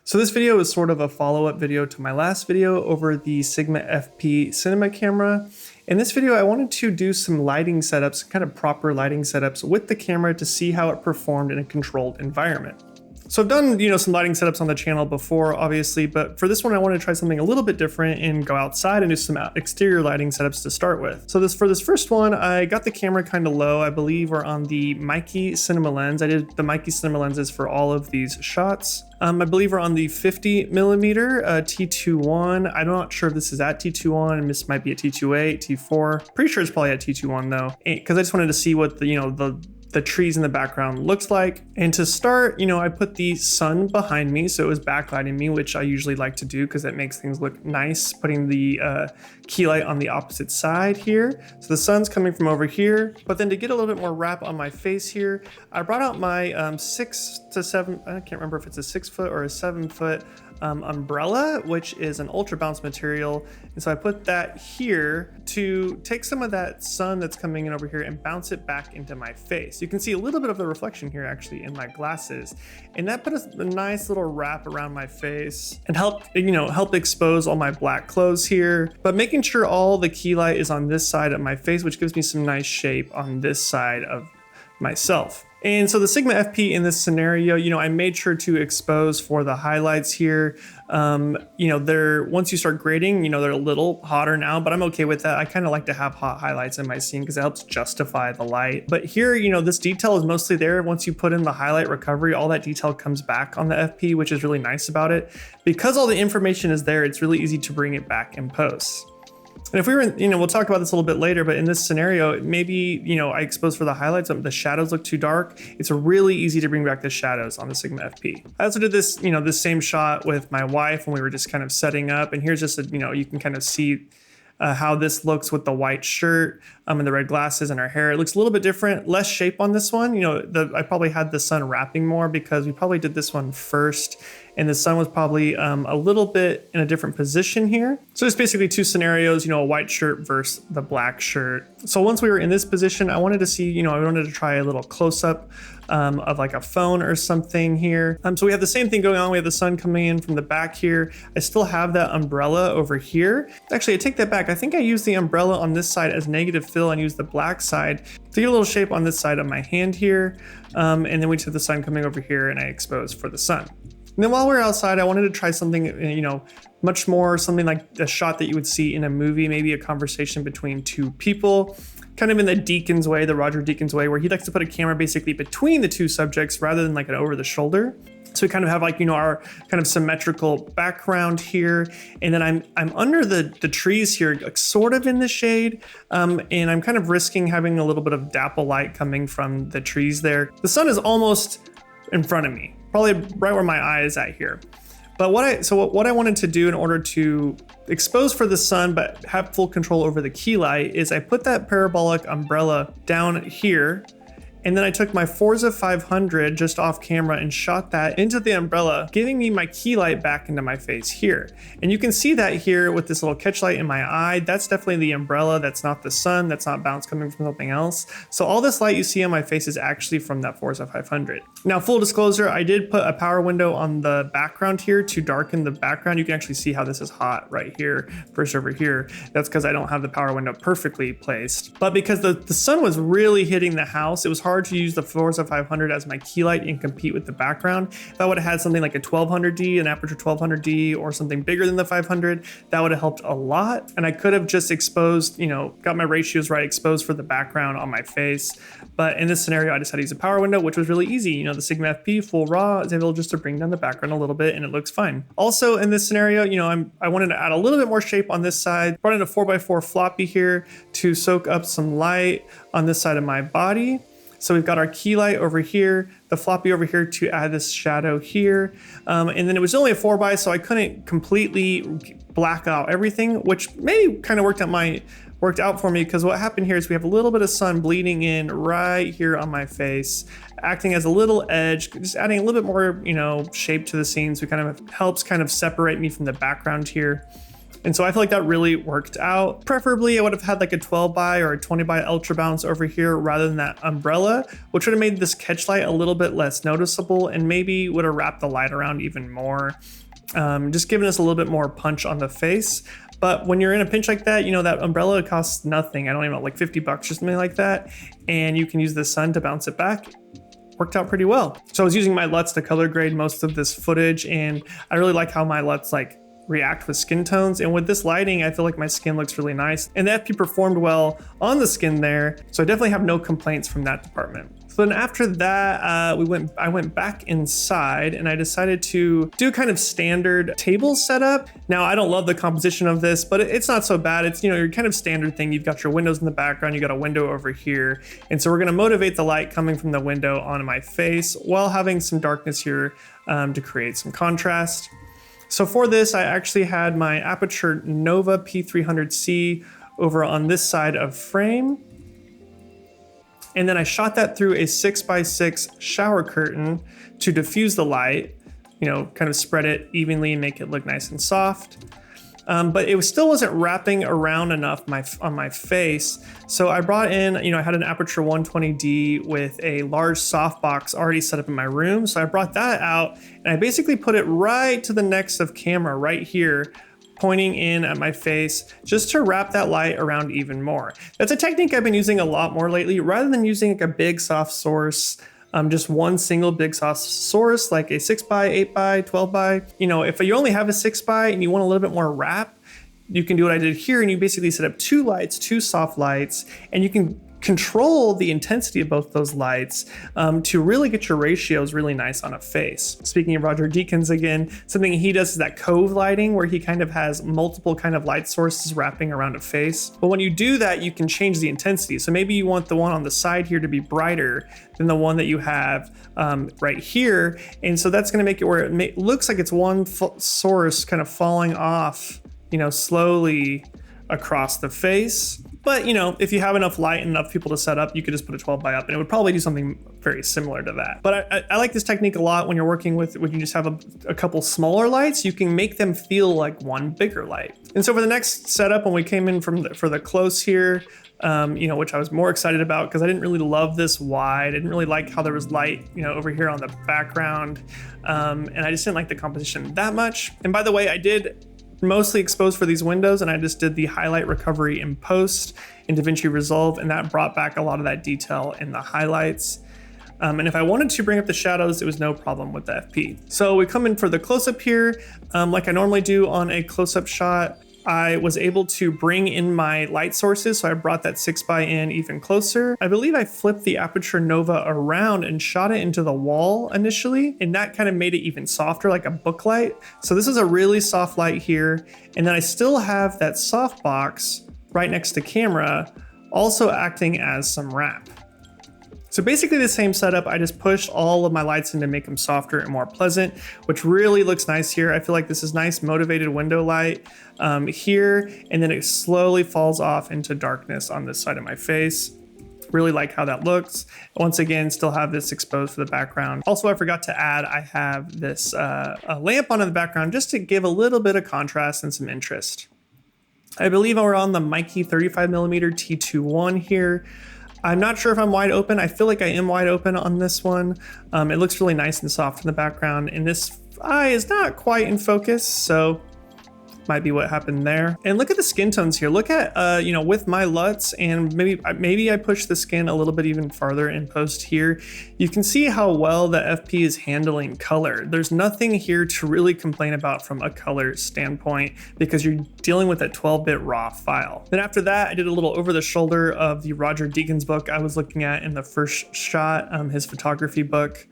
So this video is sort of a follow-up video to my last video over the Sigma FP cinema camera. In this video, I wanted to do some lighting setups, kind of proper lighting setups with the camera to see how it performed in a controlled environment. So I've done, some lighting setups on the channel before, obviously, but for this one, I wanted to try something a little bit different and go outside and do some exterior lighting setups to start with. So for this first one, I got the camera kind of low. I believe we're on the Meike cinema lens. I did the Meike cinema lenses for all of these shots. I believe we're on the 50 millimeter T2.1. I'm not sure if this is at T2.1, and this might be at T2.8, T4. Pretty sure it's probably at T2.1 though, because I just wanted to see what the trees in the background looks like. And to start, I put the sun behind me, so it was backlighting me, which I usually like to do because that makes things look nice, putting the key light on the opposite side here. So the sun's coming from over here, but then to get a little bit more wrap on my face here, I brought out my 6 to 7, I can't remember if it's a 6 foot or a 7 foot umbrella, which is an ultra bounce material. And so I put that here to take some of that sun that's coming in over here and bounce it back into my face. You can see a little bit of the reflection here actually in my glasses. And that put a nice little wrap around my face and help expose all my black clothes here, but making sure all the key light is on this side of my face, which gives me some nice shape on this side of myself. And so the Sigma FP in this scenario, I made sure to expose for the highlights here. Once you start grading, they're a little hotter now, but I'm okay with that. I kind of like to have hot highlights in my scene because it helps justify the light. But here, this detail is mostly there. Once you put in the highlight recovery, all that detail comes back on the FP, which is really nice about it. Because all the information is there, it's really easy to bring it back in post. And if we were, we'll talk about this a little bit later, but in this scenario, maybe, I expose for the highlights, the shadows look too dark. It's really easy to bring back the shadows on the Sigma FP. I also did this, this same shot with my wife when we were just kind of setting up. And here's just you can kind of see how this looks with the white shirt and the red glasses and our hair. It looks a little bit different, less shape on this one. I probably had the sun wrapping more because we probably did this one first, and the sun was probably a little bit in a different position here. So it's basically two scenarios, a white shirt versus the black shirt. So once we were in this position, I wanted to see, I wanted to try a little close up of like a phone or something here. So we have the same thing going on. We have the sun coming in from the back here. I still have that umbrella over here. Actually, I take that back. I think I used the umbrella on this side as negative fill and used the black side to get a little shape on this side of my hand here. And then we took the sun coming over here and I exposed for the sun. And then while we were outside, I wanted to try something, much more something like a shot that you would see in a movie, maybe a conversation between two people, kind of in the Deakins way, the Roger Deakins way, where he likes to put a camera basically between the two subjects rather than like an over the shoulder. So we kind of have like, our kind of symmetrical background here. And then I'm under the trees here, like sort of in the shade. And I'm kind of risking having a little bit of dapple light coming from the trees there. The sun is almost in front of me, probably right where my eye is at here. But what I wanted to do in order to expose for the sun but have full control over the key light is I put that parabolic umbrella down here, and then I took my Forza 500 just off camera and shot that into the umbrella, giving me my key light back into my face here. And you can see that here with this little catch light in my eye. That's definitely the umbrella. That's not the sun. That's not bounce coming from something else. So all this light you see on my face is actually from that Forza 500. Now, full disclosure, I did put a power window on the background here to darken the background. You can actually see how this is hot right here versus over here. That's because I don't have the power window perfectly placed. But because the sun was really hitting the house, it was hard to use the Forza 500 as my key light and compete with the background. If I would have had something like a 1200D, an Aperture 1200D, or something bigger than the 500, that would have helped a lot. And I could have just exposed, got my ratios right, exposed for the background on my face. But in this scenario, I just had to use a power window, which was really easy. The Sigma FP full raw is able just to bring down the background a little bit and it looks fine. Also in this scenario, I wanted to add a little bit more shape on this side. Brought in a 4x4 floppy here to soak up some light on this side of my body. So we've got our key light over here, the floppy over here to add this shadow here. And then it was only a 4x, so I couldn't completely black out everything, which maybe kind of worked out for me, because what happened here is we have a little bit of sun bleeding in right here on my face, acting as a little edge, just adding a little bit more, shape to the scene. So it kind of helps kind of separate me from the background here. And so I feel like that really worked out. Preferably I would have had like a 12 by or a 20 by ultra bounce over here rather than that umbrella, which would have made this catch light a little bit less noticeable and maybe would have wrapped the light around even more. Just giving us a little bit more punch on the face. But when you're in a pinch like that, you know, that umbrella costs nothing. I don't even know, like 50 bucks or something like that. And you can use the sun to bounce it back. Worked out pretty well. So I was using my LUTs to color grade most of this footage, and I really like how my LUTs like react with skin tones. And with this lighting, I feel like my skin looks really nice. And the FP performed well on the skin there. So I definitely have no complaints from that department. So then after that, I went back inside and I decided to do kind of standard table setup. Now, I don't love the composition of this, but it's not so bad. It's, you know, your kind of standard thing. You've got your windows in the background, you got a window over here. And so we're gonna motivate the light coming from the window onto my face while having some darkness here to create some contrast. So for this, I actually had my Aputure Nova P300C over on this side of frame. And then I shot that through a 6x6 shower curtain to diffuse the light, you know, kind of spread it evenly and make it look nice and soft. But it still wasn't wrapping around enough on my face. So I brought in, you know, I had an Aputure 120D with a large softbox already set up in my room. So I brought that out and I basically put it right to the next of camera right here, pointing in at my face just to wrap that light around even more. That's a technique I've been using a lot more lately. Rather than using like a big soft source, just one single big soft source like a 6x, 8x, 12x. You know, if you only have a 6x and you want a little bit more wrap, you can do what I did here and you basically set up two lights, two soft lights, and you can control the intensity of both those lights to really get your ratios really nice on a face. Speaking of Roger Deakins again, something he does is that cove lighting where he kind of has multiple kind of light sources wrapping around a face. But when you do that, you can change the intensity. So maybe you want the one on the side here to be brighter than the one that you have right here. And so that's gonna make it where it looks like it's one source kind of falling off, you know, slowly across the face. But, you know, if you have enough light and enough people to set up, you could just put a 12 by up and it would probably do something very similar to that. But I like this technique a lot when you're working with, when you just have a couple smaller lights, you can make them feel like one bigger light. And so for the next setup, when we came in for the close here, you know, which I was more excited about because I didn't really love this wide. I didn't really like how there was light, you know, over here on the background. And I just didn't like the composition that much. And by the way, I did mostly exposed for these windows and I just did the highlight recovery in post in DaVinci Resolve, and that brought back a lot of that detail in the highlights. And if I wanted to bring up the shadows, it was no problem with the FP. So we come in for the close-up here. Like I normally do on a close-up shot, I was able to bring in my light sources, so I brought that 6x in even closer. I believe I flipped the Aputure Nova around and shot it into the wall initially, and that kind of made it even softer, like a book light. So this is a really soft light here, and then I still have that softbox right next to camera, also acting as some wrap. So basically the same setup, I just pushed all of my lights in to make them softer and more pleasant, which really looks nice here. I feel like this is nice motivated window light here, and then it slowly falls off into darkness on this side of my face. Really like how that looks. Once again, still have this exposed for the background. Also, I forgot to add, I have this a lamp on in the background just to give a little bit of contrast and some interest. I believe we're on the Mikey 35mm T21 here. I'm not sure if I'm wide open. I feel like I am wide open on this one. It looks really nice and soft in the background, and this eye is not quite in focus, so might be what happened there. And look at the skin tones here. Look at, you know, with my LUTs, and maybe I push the skin a little bit even farther in post here. You can see how well the FP is handling color. There's nothing here to really complain about from a color standpoint because you're dealing with a 12-bit raw file. Then after that, I did a little over the shoulder of the Roger Deakins book I was looking at in the first shot, his photography book.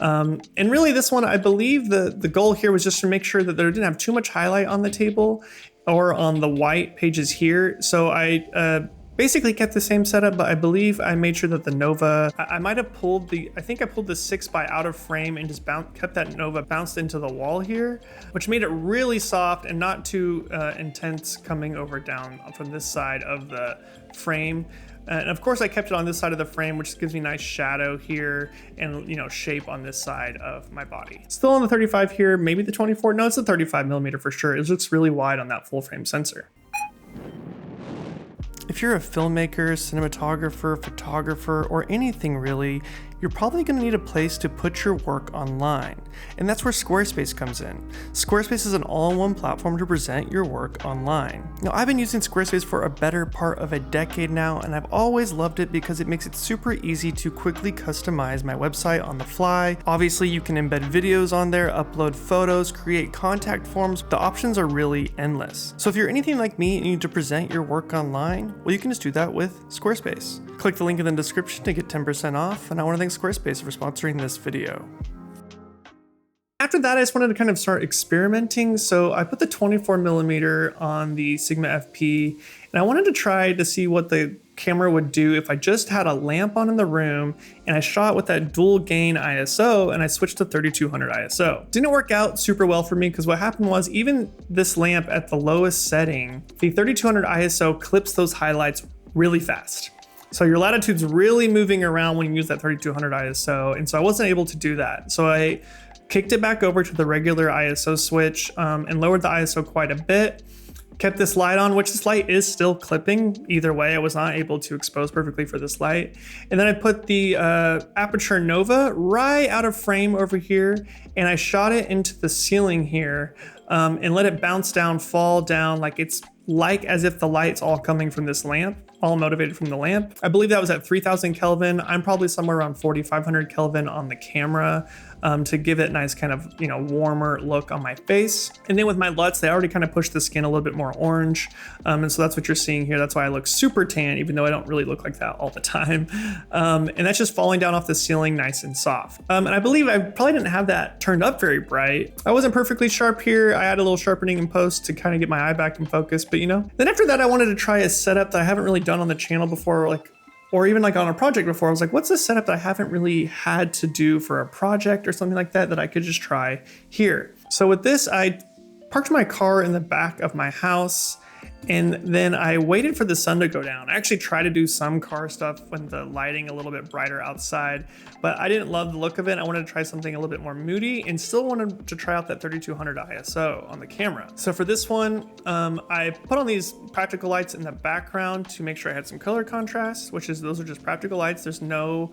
And really this one, I believe the goal here was just to make sure that there didn't have too much highlight on the table or on the white pages here. So I basically kept the same setup, but I believe I made sure that the Nova, I might have pulled I think I pulled the 6x out of frame and just kept that Nova bounced into the wall here, which made it really soft and not too intense coming over down from this side of the frame. And of course I kept it on this side of the frame, which gives me nice shadow here and, you know, shape on this side of my body. Still on the 35 here, maybe the 24. No, it's a 35 millimeter for sure. It looks really wide on that full frame sensor. If you're a filmmaker, cinematographer, photographer, or anything really, you're probably going to need a place to put your work online. And that's where Squarespace comes in. Squarespace is an all-in-one platform to present your work online. Now, I've been using Squarespace for a better part of a decade now, and I've always loved it because it makes it super easy to quickly customize my website on the fly. Obviously, you can embed videos on there, upload photos, create contact forms. The options are really endless. So if you're anything like me and you need to present your work online, well, you can just do that with Squarespace. Click the link in the description to get 10% off, and I want to thank Squarespace for sponsoring this video. After that, I just wanted to kind of start experimenting. So I put the 24 millimeter on the Sigma FP, and I wanted to try to see what the camera would do if I just had a lamp on in the room and I shot with that dual gain ISO and I switched to 3200 ISO. Didn't work out super well for me because what happened was even this lamp at the lowest setting, the 3200 ISO clips those highlights really fast. So your latitude's really moving around when you use that 3200 ISO, and so I wasn't able to do that. So I kicked it back over to the regular ISO switch and lowered the ISO quite a bit. Kept this light on, which this light is still clipping. Either way, I was not able to expose perfectly for this light. And then I put the Aputure Nova right out of frame over here, and I shot it into the ceiling here and let it bounce down, fall down, like it's like as if the light's all coming from this lamp, all motivated from the lamp. I believe that was at 3000 Kelvin. I'm probably somewhere around 4500 Kelvin on the camera to give it a nice kind of, you know, warmer look on my face. And then with my LUTs, they already kind of pushed the skin a little bit more orange. And so that's what you're seeing here. That's why I look super tan, even though I don't really look like that all the time. And that's just falling down off the ceiling nice and soft. And I believe I probably didn't have that turned up very bright. I wasn't perfectly sharp here. I had a little sharpening in post to kind of get my eye back in focus, but you know. Then after that, I wanted to try a setup that I haven't really done on the channel before, or even like on a project before. I was like, what's a setup that I haven't really had to do for a project or something like that that I could just try here? So with this, I parked my car in the back of my house, and then I waited for the sun to go down. I actually tried to do some car stuff when the lighting a little bit brighter outside, but I didn't love the look of it. I wanted to try something a little bit more moody and still wanted to try out that 3200 ISO on the camera. So for this one, I put on these practical lights in the background to make sure I had some color contrast, those are just practical lights. There's no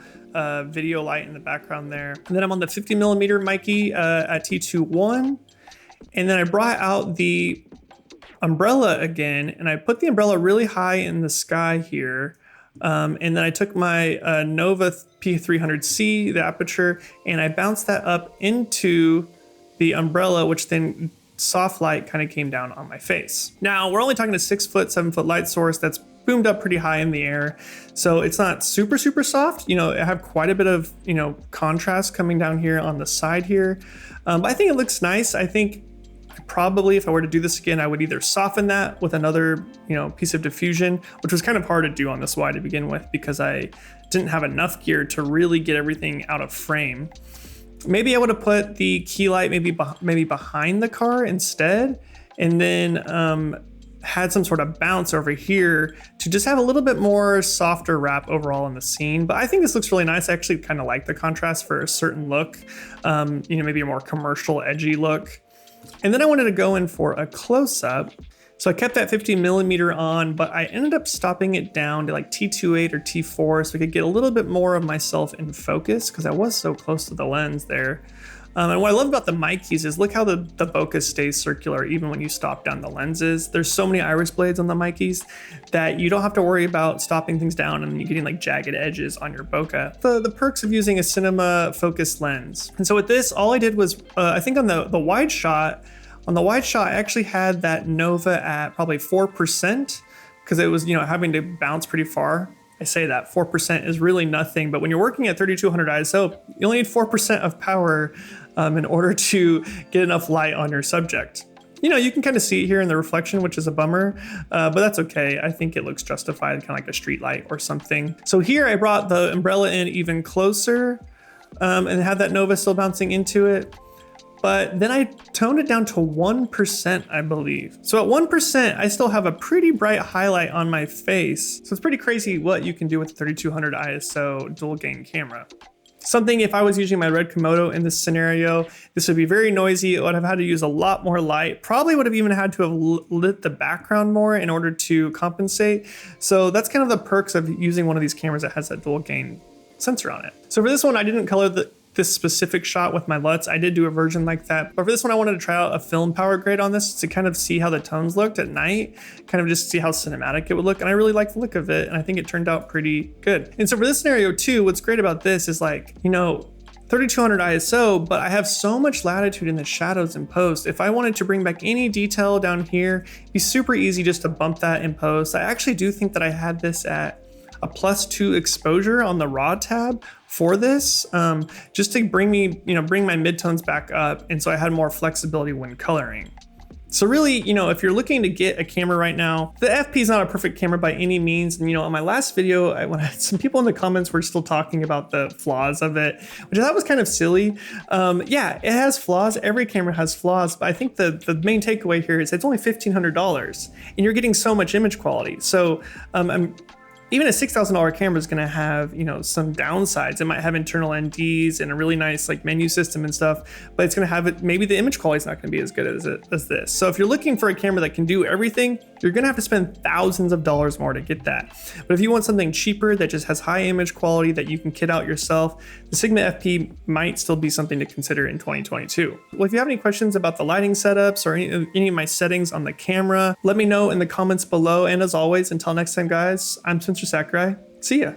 video light in the background there. And then I'm on the 50 millimeter Mikey at T2.1. And then I brought out the umbrella again, and I put the umbrella really high in the sky here. And then I took my Nova P300C, the Aputure, and I bounced that up into the umbrella, which then soft light kind of came down on my face. Now we're only talking a 6 foot, 7 foot light source that's boomed up pretty high in the air. So it's not super, super soft. You know, I have quite a bit of, you know, contrast coming down here on the side here. But I think it looks nice. I think probably if I were to do this again, I would either soften that with another, you know, piece of diffusion, which was kind of hard to do on this wide to begin with because I didn't have enough gear to really get everything out of frame. Maybe I would have put the key light maybe behind the car instead, and then had some sort of bounce over here to just have a little bit more softer wrap overall in the scene. But I think this looks really nice. I actually kind of like the contrast for a certain look, you know, maybe a more commercial edgy look. And then I wanted to go in for a close-up. So I kept that 50 millimeter on, but I ended up stopping it down to like T2.8 or T4 so I could get a little bit more of myself in focus because I was so close to the lens there. And what I love about the Mikeys is look how the bokeh stays circular even when you stop down the lenses. There's so many iris blades on the Mikeys that you don't have to worry about stopping things down and you getting like jagged edges on your bokeh. The perks of using a cinema focused lens. And so with this, all I did was, I think on the wide shot, I actually had that Nova at probably 4% because it was, you know, having to bounce pretty far. I say that 4% is really nothing, but when you're working at 3200 ISO, you only need 4% of power in order to get enough light on your subject. You know, you can kind of see it here in the reflection, which is a bummer, but that's okay. I think it looks justified, kind of like a street light or something. So here I brought the umbrella in even closer and had that Nova still bouncing into it. but then I toned it down to 1%, I believe. So at 1%, I still have a pretty bright highlight on my face. So it's pretty crazy what you can do with a 3200 ISO dual gain camera. Something, if I was using my Red Komodo in this scenario, this would be very noisy. It would have had to use a lot more light. Probably would have even had to have lit the background more in order to compensate. So that's kind of the perks of using one of these cameras that has that dual gain sensor on it. So for this one, I didn't color this specific shot with my LUTs. I did do a version like that, but for this one I wanted to try out a film power grade on this to kind of see how the tones looked at night, kind of just see how cinematic it would look, and I really like the look of it, and I think it turned out pretty good. And so for this scenario too, what's great about this is, like, you know, 3200 ISO, but I have so much latitude in the shadows in post. If I wanted to bring back any detail down here, it'd be super easy just to bump that in post. I actually do think that I had this at a +2 exposure on the raw tab for this, just to bring me, you know, bring my midtones back up. And so I had more flexibility when coloring. So really, you know, if you're looking to get a camera right now, the FP is not a perfect camera by any means. And, you know, on my last video, when I had some people in the comments were still talking about the flaws of it, which I thought was kind of silly. Yeah, it has flaws. Every camera has flaws, but I think the main takeaway here is it's only $1,500 and you're getting so much image quality. So even a $6,000 camera is going to have, you know, some downsides. It might have internal NDs and a really nice like menu system and stuff, but it's going to have it. Maybe the image quality is not going to be as good as this. So if you're looking for a camera that can do everything, you're going to have to spend thousands of dollars more to get that. But if you want something cheaper that just has high image quality that you can kit out yourself, the Sigma FP might still be something to consider in 2022. Well, if you have any questions about the lighting setups or any of my settings on the camera, let me know in the comments below. And as always, until next time, guys, I'm Spencer Sakurai. See ya.